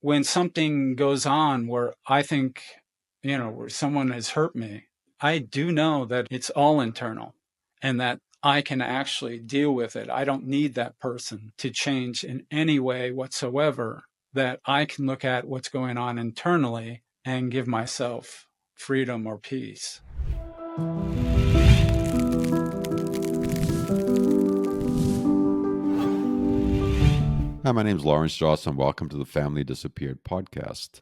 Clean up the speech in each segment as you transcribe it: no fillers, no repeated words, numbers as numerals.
when something goes on where I think, where someone has hurt me, I do know that it's all internal and that I can actually deal with it. I don't need that person to change in any way whatsoever, that I can look at what's going on internally and give myself freedom or peace. Hi, my name is Lauren Strauss, and welcome to the Family Disappeared podcast.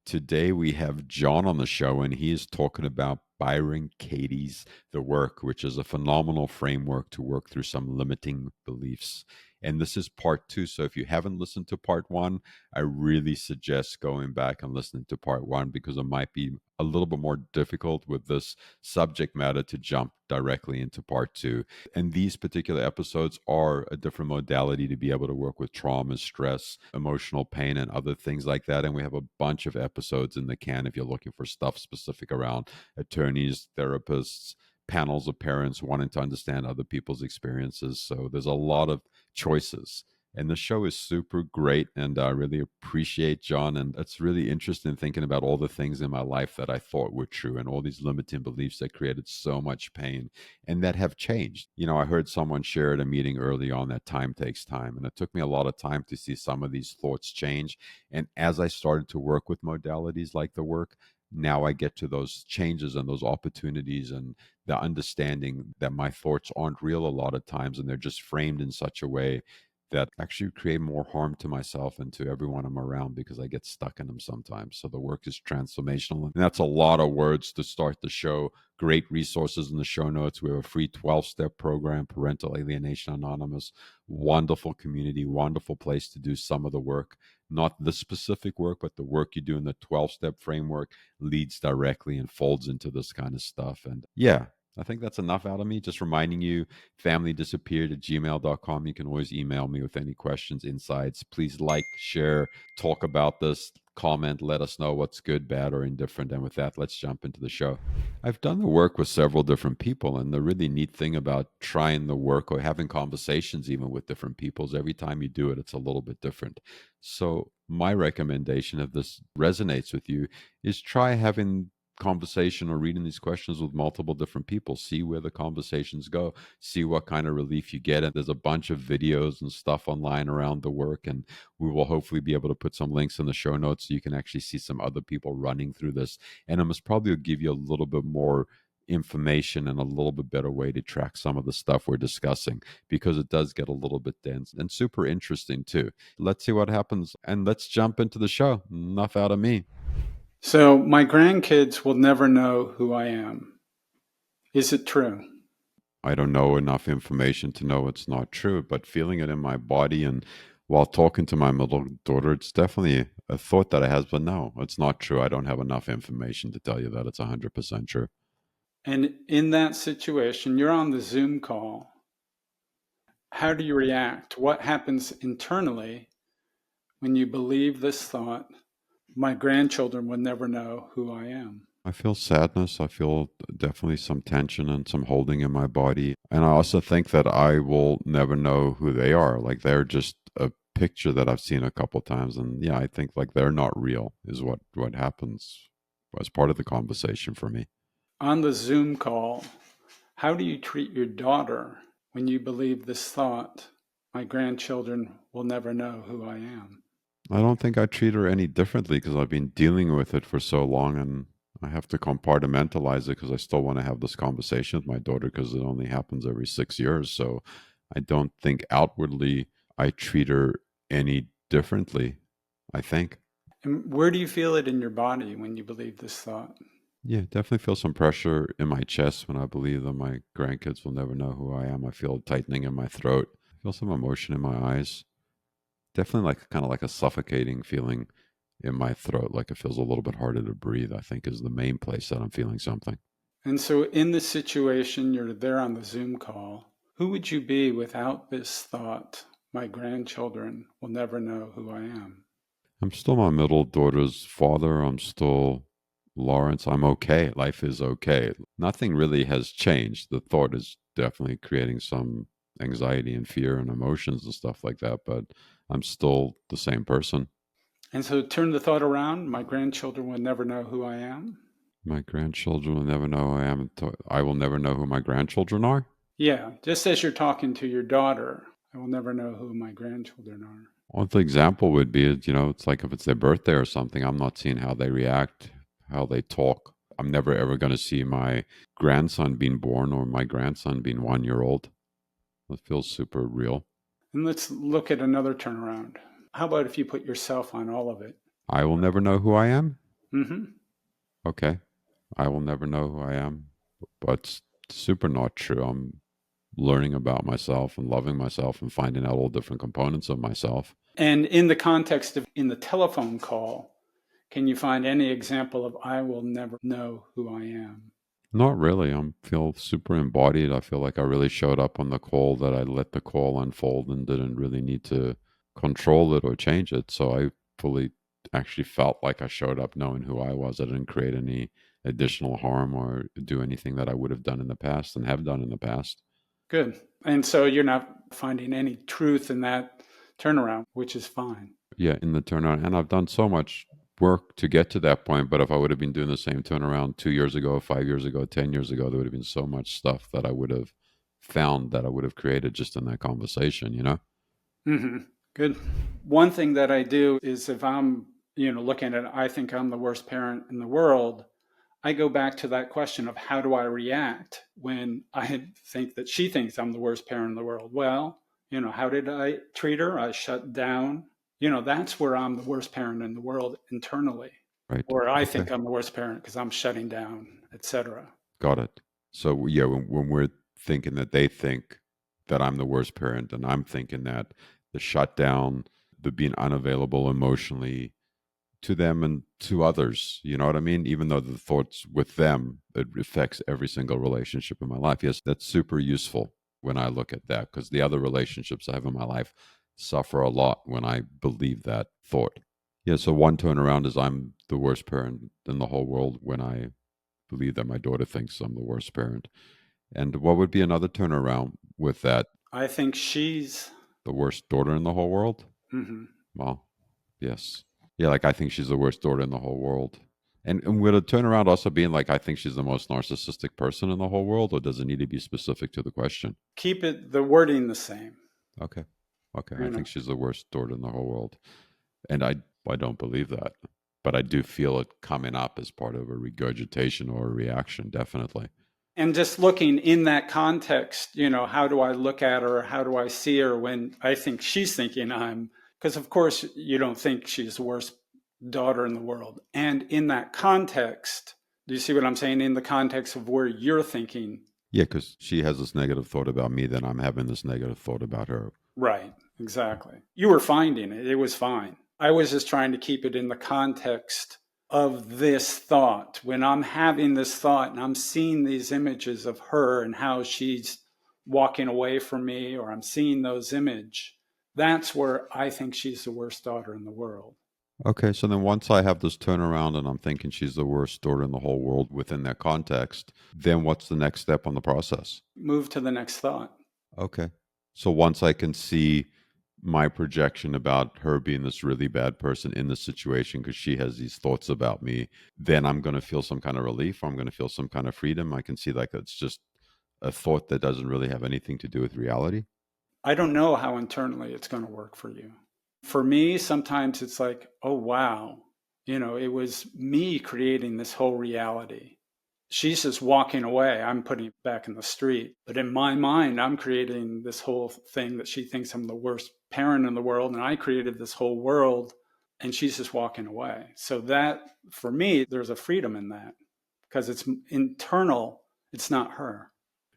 Today we have John on the show, and he is talking about Byron Katie's The Work, which is a phenomenal framework to work through some limiting beliefs. And this is part two. So if you haven't listened to part one, I really suggest going back and listening to part one, because it might be a little bit more difficult with this subject matter to jump directly into part two. And these particular episodes are a different modality to be able to work with trauma, stress, emotional pain, and other things like that. And we have a bunch of episodes in the can if you're looking for stuff specific around attorneys, therapists, panels of parents wanting to understand other people's experiences. So there's a lot of choices. And the show is super great, and I really appreciate John. And it's really interesting thinking about all the things in my life that I thought were true and all these limiting beliefs that created so much pain and that have changed. I heard someone share at a meeting early on that time takes time. And it took me a lot of time to see some of these thoughts change. And as I started to work with modalities like the work, now I get to those changes and those opportunities and the understanding that my thoughts aren't real a lot of times, and they're just framed in such a way that actually create more harm to myself and to everyone I'm around, because I get stuck in them sometimes. So the work is transformational. And that's a lot of words to start the show. Great resources in the show notes. We have a free 12-step program, Parental Alienation Anonymous. Wonderful community, wonderful place to do some of the work. Not the specific work, but the work you do in the 12-step framework leads directly and folds into this kind of stuff. And yeah, I think that's enough out of me. Just reminding you, familydisappeared@gmail.com. You can always email me with any questions, insights. Please like, share, talk about this, comment, let us know what's good, bad, or indifferent. And with that, let's jump into the show. I've done the work with several different people, and the really neat thing about trying the work or having conversations even with different people is every time you do it, it's a little bit different. So my recommendation, if this resonates with you, is try having conversation or reading these questions with multiple different people. See where the conversations go, see what kind of relief you get. And there's a bunch of videos and stuff online around the work, and we will hopefully be able to put some links in the show notes so you can actually see some other people running through this. And it must probably give you a little bit more information and a little bit better way to track some of the stuff we're discussing, because it does get a little bit dense and super interesting too. Let's see what happens, and let's jump into the show. Enough out of me. So, my grandkids will never know who I am. Is it true? I don't know enough information to know it's not true, but feeling it in my body and while talking to my middle daughter, it's definitely a thought that I have, but no, it's not true. I don't have enough information to tell you that it's 100% true. And in that situation, you're on the Zoom call. How do you react? What happens internally when you believe this thought? My grandchildren will never know who I am. I feel sadness. I feel definitely some tension and some holding in my body. And I also think that I will never know who they are. Like they're just a picture that I've seen a couple times. And yeah, I think like they're not real is what happens as part of the conversation for me. On the Zoom call, how do you treat your daughter when you believe this thought? My grandchildren will never know who I am. I don't think I treat her any differently because I've been dealing with it for so long, and I have to compartmentalize it because I still want to have this conversation with my daughter because it only happens every 6 years. So I don't think outwardly I treat her any differently, I think. And where do you feel it in your body when you believe this thought? Yeah, definitely feel some pressure in my chest when I believe that my grandkids will never know who I am. I feel tightening in my throat. I feel some emotion in my eyes. Definitely like kind of like a suffocating feeling in my throat, like it feels a little bit harder to breathe, I think is the main place that I'm feeling something. And so, in this situation, you're there on the Zoom call. Who would you be without this thought? My grandchildren will never know who I am. I'm still my middle daughter's father. I'm still Lawrence. I'm okay. Life is okay. Nothing really has changed. The thought is definitely creating some anxiety and fear and emotions and stuff like that, but I'm still the same person. And so turn the thought around. My grandchildren will never know who I am. My grandchildren will never know who I am. I will never know who my grandchildren are. Yeah, just as you're talking to your daughter, I will never know who my grandchildren are. Well, the example would be, it's like if it's their birthday or something, I'm not seeing how they react, how they talk. I'm never ever going to see my grandson being born or my grandson being 1 year old. It feels super real. And let's look at another turnaround. How about if you put yourself on all of it? I will never know who I am. Mm-hmm. Okay. I will never know who I am. But it's super not true. I'm learning about myself and loving myself and finding out all different components of myself. And in the context of in the telephone call, can you find any example of I will never know who I am? Not really. I feel super embodied. I feel like I really showed up on the call, that I let the call unfold and didn't really need to control it or change it. So I fully actually felt like I showed up knowing who I was. I didn't create any additional harm or do anything that I would have done in the past and have done in the past. Good. And so you're not finding any truth in that turnaround, which is fine. Yeah, in the turnaround. And I've done so much work to get to that point. But if I would have been doing the same turnaround 2 years ago, 5 years ago, 10 years ago, there would have been so much stuff that I would have found that I would have created just in that conversation, Mm-hmm. Good. One thing that I do is if I'm, looking at, I think I'm the worst parent in the world, I go back to that question of how do I react when I think that she thinks I'm the worst parent in the world? Well, how did I treat her? I shut down. That's where I'm the worst parent in the world internally, Right. or I Okay. think I'm the worst parent because I'm shutting down, etc. Got it. So yeah, when we're thinking that they think that I'm the worst parent, and I'm thinking that the shutdown, the being unavailable emotionally to them and to others, you know what I mean? Even though the thoughts with them, it affects every single relationship in my life. Yes, that's super useful when I look at that, because the other relationships I have in my life suffer a lot when I believe that thought. Yeah, so one turnaround is I'm the worst parent in the whole world when I believe that my daughter thinks I'm the worst parent. And what would be another turnaround with that? I think she's. The worst daughter in the whole world? Mhm. Well, yes. Yeah, like I think she's the worst daughter in the whole world. And would a turnaround also being like I think she's the most narcissistic person in the whole world, or does it need to be specific to the question? Keep the wording the same. Okay. Okay. I You think know. she's the worst daughter in the whole world. And I don't believe that. But I do feel it coming up as part of a regurgitation or a reaction, definitely. And just looking in that context, how do I look at her? How do I see her when I think she's thinking I'm, because of course you don't think she's the worst daughter in the world. And in that context, do you see what I'm saying? In the context of where you're thinking, Yeah, because she has this negative thought about me, then I'm having this negative thought about her. right, exactly. You were finding it. It was fine. I was just trying to keep it in the context of this thought. When I'm having this thought and I'm seeing these images of her and how she's walking away from me, or I'm seeing those images, that's where I think she's the worst daughter in the world. Okay, so then once I have this turnaround and I'm thinking she's the worst daughter in the whole world within that context, then what's the next step on the process? Move to the next thought. Okay. So once I can see my projection about her being this really bad person in this situation because she has these thoughts about me, then I'm going to feel some kind of relief. I'm going to feel some kind of freedom. I can see like it's just a thought that doesn't really have anything to do with reality. I don't know how internally it's going to work for you. For me, sometimes it's like, oh, wow, it was me creating this whole reality. She's just walking away. I'm putting it back in the street. But in my mind, I'm creating this whole thing that she thinks I'm the worst parent in the world. And I created this whole world and she's just walking away. So that, for me, there's a freedom in that because it's internal. It's not her.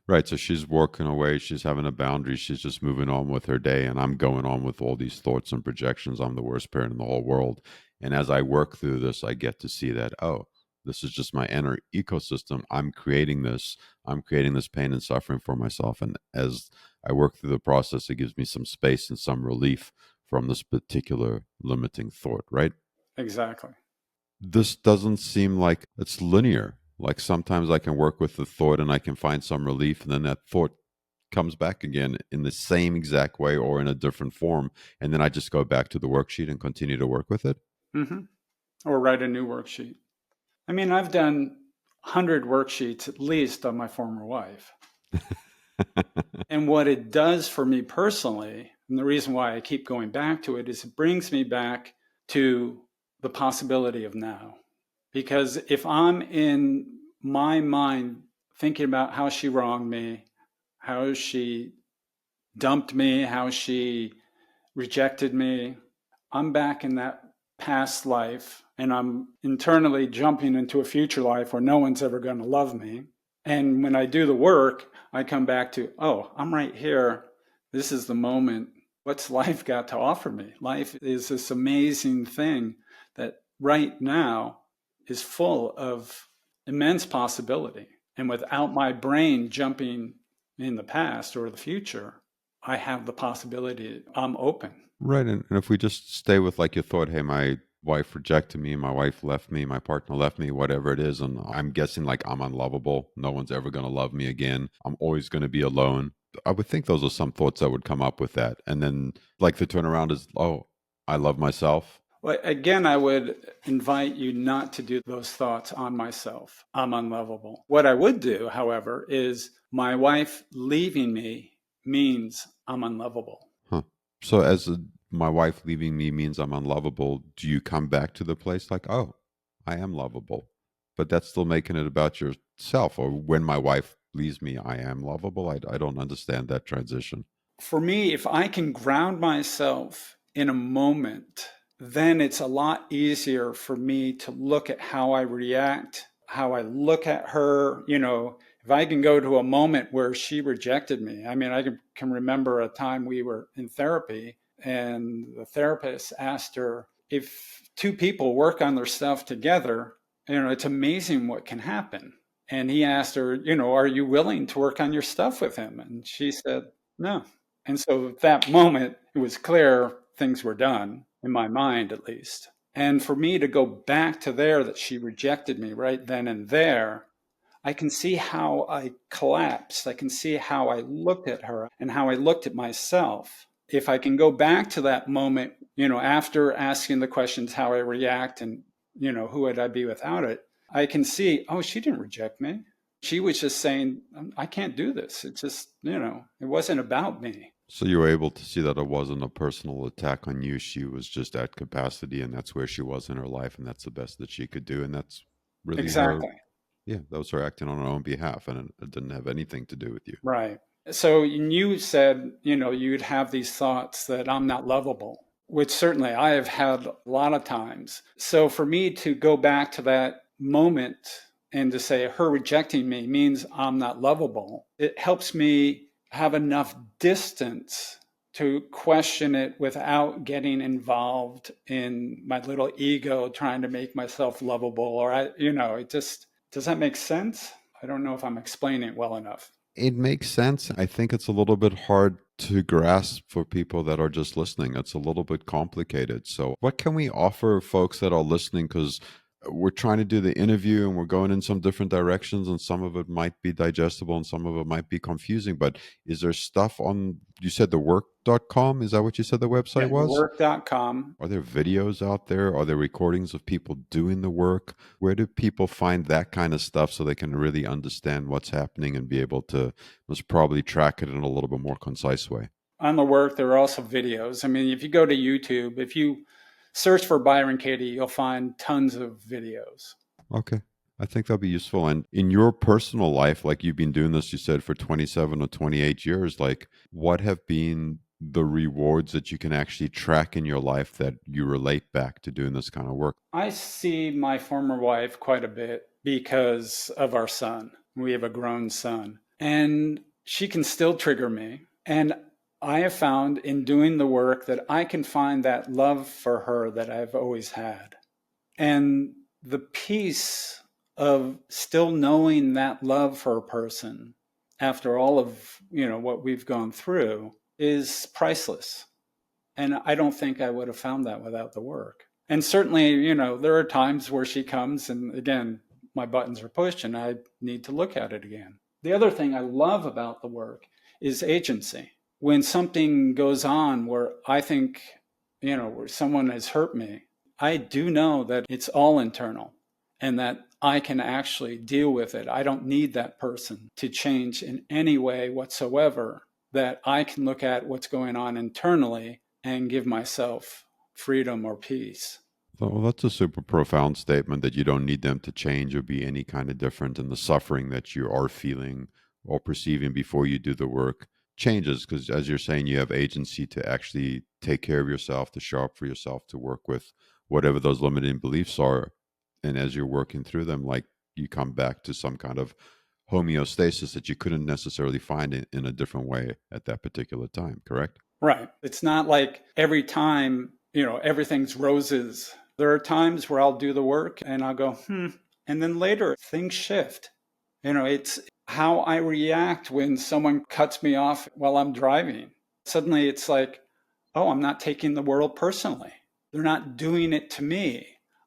Right. So she's working away. She's having a boundary. She's just moving on with her day. And I'm going on with all these thoughts and projections. I'm the worst parent in the whole world. And as I work through this, I get to see that, oh, this is just my inner ecosystem. I'm creating this. I'm creating this pain and suffering for myself. And as I work through the process, it gives me some space and some relief from this particular limiting thought, right? Exactly. This doesn't seem like it's linear. Like sometimes I can work with the thought and I can find some relief, and then that thought comes back again in the same exact way or in a different form. And then I just go back to the worksheet and continue to work with it. Hmm. Or write a new worksheet. I mean, I've done 100 worksheets at least on my former wife. And what it does for me personally, and the reason why I keep going back to it, is it brings me back to the possibility of now. Because if I'm in my mind thinking about how she wronged me, how she dumped me, how she rejected me, I'm back in that past life and I'm internally jumping into a future life where no one's ever going to love me. And when I do the work, I come back to, oh, I'm right here. This is the moment. What's life got to offer me? Life is this amazing thing that right now is full of immense possibility. And without my brain jumping in the past or the future, I have the possibility. I'm open. Right. And if we just stay with like your thought, hey, my wife rejected me, my wife left me, my partner left me, whatever it is, and I'm guessing like I'm unlovable. No one's ever going to love me again. I'm always going to be alone. I would think those are some thoughts that would come up with that. And then like the turnaround is, oh, I love myself. Well, again, I would invite you not to do those thoughts on myself. I'm unlovable. What I would do, however, is my wife leaving me means I'm unlovable. Huh. So my wife leaving me means I'm unlovable. Do you come back to the place like, oh, I am lovable? But that's still making it about yourself. Or when my wife leaves me, I am lovable. I don't understand that transition. For me, if I can ground myself in a moment, then it's a lot easier for me to look at how I react, how I look at her. If I can go to a moment where she rejected me, I mean, I can remember a time we were in therapy and the therapist asked her, if two people work on their stuff together, it's amazing what can happen. And he asked her, are you willing to work on your stuff with him? And she said, no. And so at that moment, it was clear things were done, in my mind at least. And for me to go back to there, that she rejected me right then and there, I can see how I collapsed. I can see how I looked at her and how I looked at myself. If I can go back to that moment, after asking the questions, how I react and, who would I be without it, I can see, oh, she didn't reject me. She was just saying, I can't do this. It's just, it wasn't about me. So you were able to see that it wasn't a personal attack on you. She was just at capacity, and that's where she was in her life, and that's the best that she could do. And that's really her. Exactly. Yeah, that was her acting on her own behalf, and it didn't have anything to do with you. Right. So you said, you'd have these thoughts that I'm not lovable, which certainly I have had a lot of times. So for me to go back to that moment and to say her rejecting me means I'm not lovable, it helps me have enough distance to question it without getting involved in my little ego trying to make myself lovable. Or it just, does that make sense? I don't know if I'm explaining it well enough. It makes sense. I think it's a little bit hard to grasp for people that are just listening. It's a little bit complicated. So, what can we offer folks that are listening? Because we're trying to do the interview and we're going in some different directions, and some of it might be digestible and some of it might be confusing. But is there stuff on, you said thework.com? Is that what you said the website Yeah, was? thework.com. Are there videos out there? Are there recordings of people doing the work? Where do people find that kind of stuff so they can really understand what's happening and be able to most probably track it in a little bit more concise way? On the work, there are also videos. I mean, if you go to YouTube, if you search for Byron Katie, you'll find tons of videos. Okay. I think that'll be useful. And in your personal life, like you've been doing this, you said for 27 or 28 years, like what have been the rewards that you can actually track in your life that you relate back to doing this kind of work? I see my former wife quite a bit because of our son. We have a grown son, and she can still trigger me. And I have found in doing the work that I can find that love for her that I've always had. And the peace of still knowing that love for a person after all of, what we've gone through is priceless. And I don't think I would have found that without the work. And certainly, there are times where she comes and again, my buttons are pushed and I need to look at it again. The other thing I love about the work is agency. When something goes on where I think, where someone has hurt me, I do know that it's all internal and that I can actually deal with it. I don't need that person to change in any way whatsoever, that I can look at what's going on internally and give myself freedom or peace. Well, that's a super profound statement that you don't need them to change or be any kind of different. And the suffering that you are feeling or perceiving before you do the work changes because, as you're saying, you have agency to actually take care of yourself, to show up for yourself, to work with whatever those limiting beliefs are. And as you're working through them, like you come back to some kind of homeostasis that you couldn't necessarily find in a different way at that particular time, correct? Right. It's not like every time, everything's roses. There are times where I'll do the work and I'll go, and then later things shift. It's how I react when someone cuts me off while I'm driving. Suddenly it's like, oh, I'm not taking the world personally. They're not doing it to me.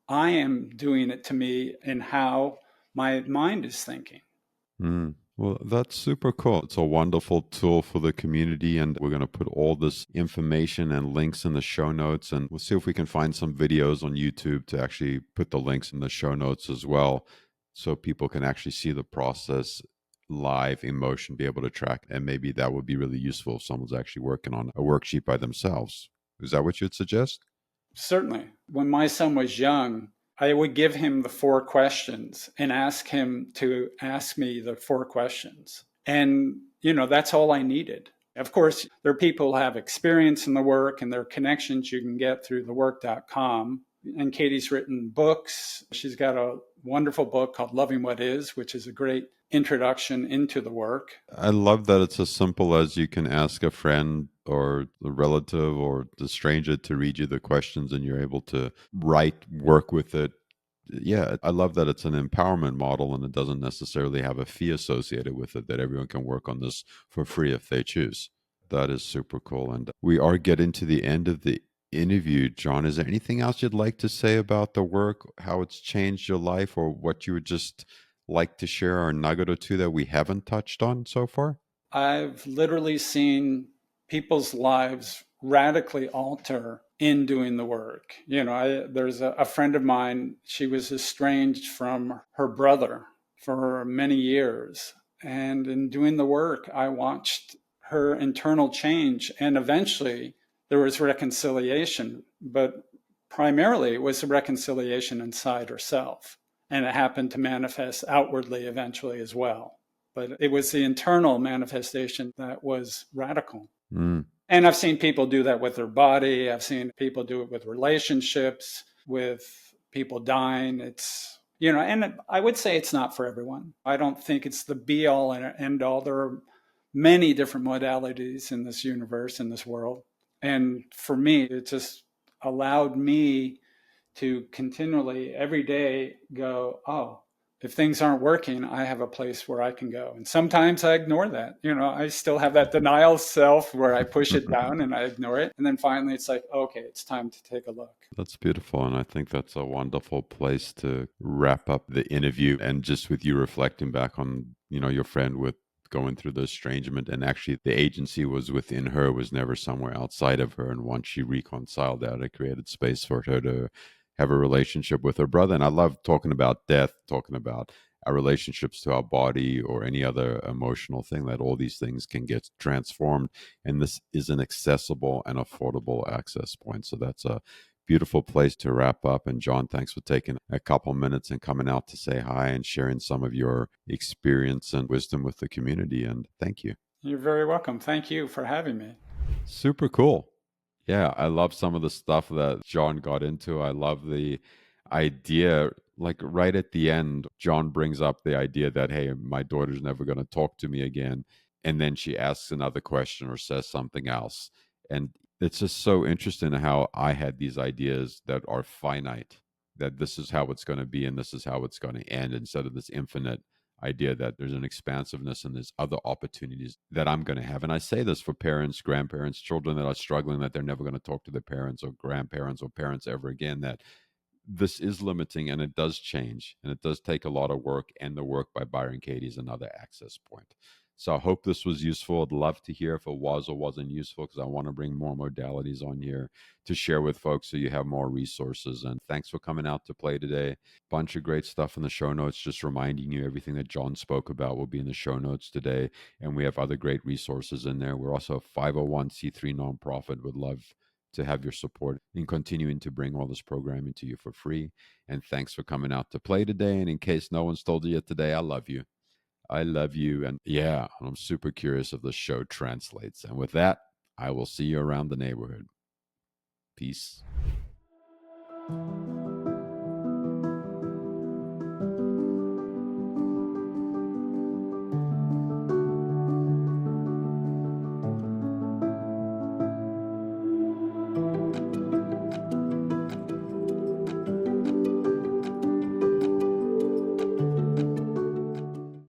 I am doing it to me in how my mind is thinking. Mm. Well, that's super cool. It's a wonderful tool for the community, and we're going to put all this information and links in the show notes. And we'll see if we can find some videos on YouTube to actually put the links in the show notes as well, so people can actually see the process live in motion, be able to track. And maybe that would be really useful if someone's actually working on a worksheet by themselves. Is that what you'd suggest? Certainly. When my son was young, I would give him the 4 questions and ask him to ask me the 4 questions. And, that's all I needed. Of course, there are people who have experience in the work and there are connections you can get through thework.com. And Katie's written books. She's got a wonderful book called Loving What Is, which is a great introduction into the work. I love that it's as simple as you can ask a friend or a relative or the stranger to read you the questions and you're able to write, work with it. Yeah, I love that it's an empowerment model and it doesn't necessarily have a fee associated with it, that everyone can work on this for free if they choose. That is super cool. And we are getting to the end of the interview, John. Is there anything else you'd like to say about the work, how it's changed your life, or what you would just like to share, or a nugget or two that we haven't touched on so far? I've literally seen people's lives radically alter in doing the work. There's a friend of mine, she was estranged from her brother for many years. And in doing the work, I watched her internal change. And eventually there was reconciliation, but primarily it was a reconciliation inside herself. And it happened to manifest outwardly eventually as well. But it was the internal manifestation that was radical. Mm. And I've seen people do that with their body. I've seen people do it with relationships, with people dying. And I would say it's not for everyone. I don't think it's the be all and end all. There are many different modalities in this universe, in this world. And for me, it just allowed me to continually every day go, oh, if things aren't working, I have a place where I can go. And sometimes I ignore that. I still have that denial self where I push it down and I ignore it. And then finally it's like, okay, it's time to take a look. That's beautiful. And I think that's a wonderful place to wrap up the interview. And just with you reflecting back on, your friend with going through the estrangement, and actually the agency was within her, was never somewhere outside of her. And once she reconciled that, it created space for her to have a relationship with her brother. And I love talking about death, talking about our relationships to our body or any other emotional thing, that all these things can get transformed. And this is an accessible and affordable access point. So that's a beautiful place to wrap up. And John, thanks for taking a couple minutes and coming out to say hi and sharing some of your experience and wisdom with the community. And thank you. You're very welcome. Thank you for having me. Super cool. Yeah, I love some of the stuff that John got into. I love the idea, like right at the end, John brings up the idea that, hey, my daughter's never going to talk to me again. And then she asks another question or says something else. And it's just so interesting how I had these ideas that are finite, that this is how it's going to be and this is how it's going to end, instead of this infinite idea that there's an expansiveness and there's other opportunities that I'm going to have. And I say this for parents, grandparents, children that are struggling, that they're never going to talk to their parents or grandparents or parents ever again, that this is limiting and it does change and it does take a lot of work. And the work by Byron Katie is another access point. So I hope this was useful. I'd love to hear if it was or wasn't useful, because I want to bring more modalities on here to share with folks so you have more resources. And thanks for coming out to play today. Bunch of great stuff in the show notes. Just reminding you, everything that John spoke about will be in the show notes today. And we have other great resources in there. We're also a 501c3 nonprofit. Would love to have your support in continuing to bring all this programming to you for free. And thanks for coming out to play today. And in case no one's told you yet today, I love you. I love you. And yeah, I'm super curious if the show translates. And with that, I will see you around the neighborhood. Peace.